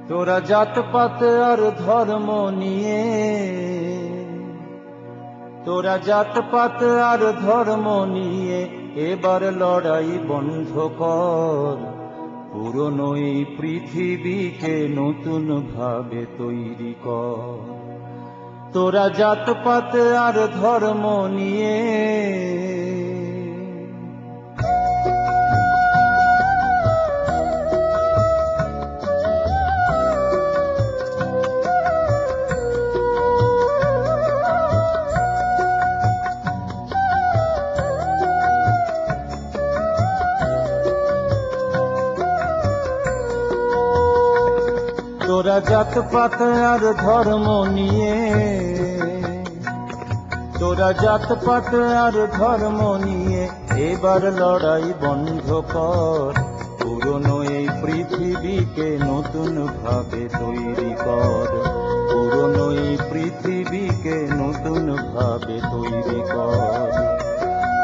তোরা জাতপাত আর ধর্ম নিয়ে, তোরা জাতপাত আর ধর্ম নিয়ে এবার লড়াই বন্ধ কর। পুরনো এই পৃথিবীকে নতুন ভাবে তৈরি কর। তোরা জাতপাত আর ধর্ম নিয়ে, তোরা জাতপাত আর ধর্ম নিয়ে, তোরা জাতপাত আর ধর্ম নিয়ে এবার লড়াই বন্ধ কর। পুরনো এই পৃথিবীকে নতুন ভাবে তৈরি কর। পুরনো এই পৃথিবীকে নতুন ভাবে তৈরি কর।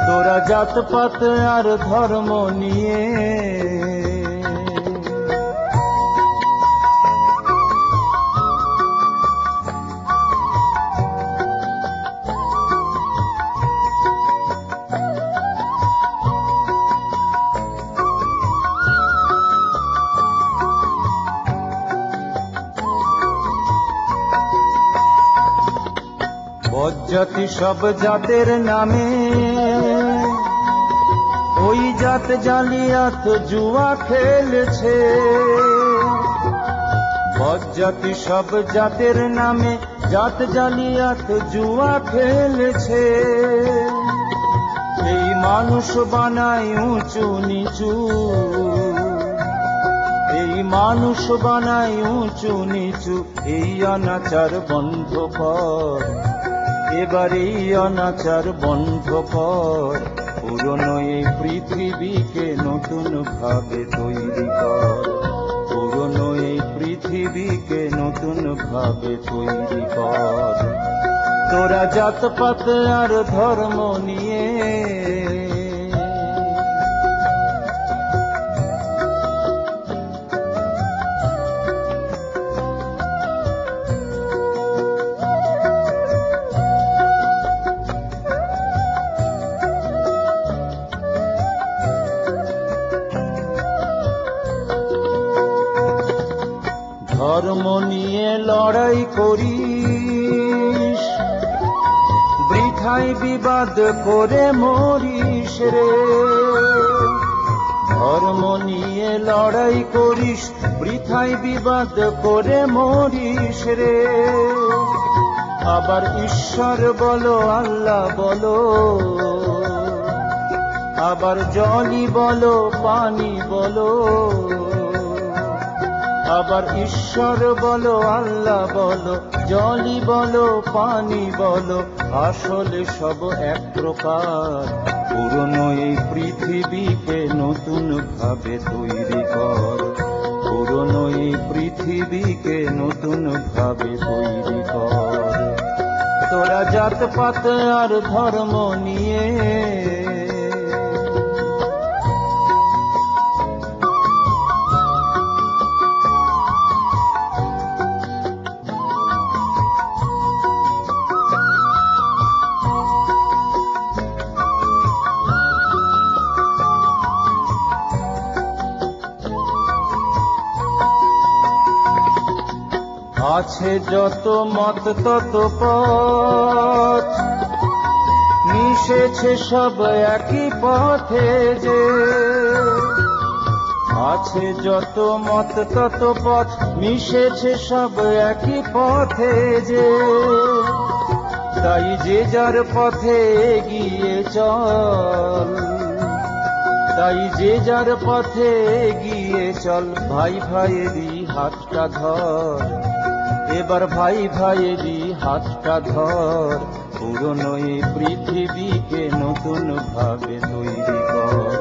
তোরা জাতপাত আর ধর্ম নিয়ে, বজ্জাতি সব জাতের নামে ওই জাত জালিয়াত জুয়া খেলেছে। বজ্জাতি সব জাতের নামে জাত জালিয়াত জুয়া খেলেছে। এই মানুষ বানায় উঁচু নিচু, এই মানুষ বানায় উঁচু নিচু। এই অনাচার বন্ধ কর, এবার এই অনাচার বন্ধ কর। পুরনো এই পৃথিবীকে নতুন ভাবে তৈরি কর। পুরনো এই পৃথিবীকে নতুন ভাবে তৈরি কর। তোরা জাতপাত আর ধর্ম নিয়ে, ধর্ম নিয়ে লড়াই করিস, বৃথায় বিবাদ করে মরিস রে। ধর্ম নিয়ে লড়াই করিস, বৃথায় বিবাদ করে মরিস রে। আবার ঈশ্বর বলো, আল্লাহ বলো, আবার জলই বলো, পানি বলো। আবার ঈশ্বর বলো, আল্লাহ বলো, জলই বলো, পানি বলো। আসলে সব এক প্রকার। পুরনো এই পৃথিবীকে নতুন ভাবে তৈরি কর। পুরনো এই পৃথিবীকে নতুন ভাবে তৈরি কর। তোরা জাতপাত আর ধর্ম নিয়ে, আছে যত মত তত পথ, মিশেছে সব একই পথে যে। আছে যত মত তত পথ, মিশেছে সব একই পথে যে। তাই যে যার পথে এগিয়ে চল, তাই যে যার পথে এগিয়ে চল। ভাই ভাইয়েরই হাতটা ধর, এবার ভাই ভাইয়েরই হাতটা ধর। পুরনো এই পৃথিবীকে নতুন ভাবে তৈরি কর।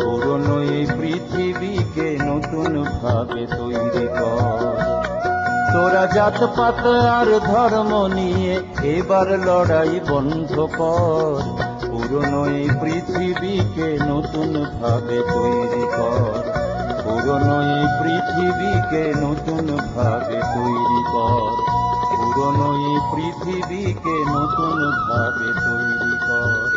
পুরনো এই পৃথিবীকে নতুন ভাবে তৈরি কর। তোরা জাতপাত আর ধর্ম নিয়ে এবার লড়াই বন্ধ কর। পুরনো এই পৃথিবীকে নতুন ভাবে তৈরি কর। পুরনো এই পৃথিবীকে নতুন ভাবে তৈরি কর, পুরনো এই পৃথিবীকে নতুন ভাবে তৈরি কর।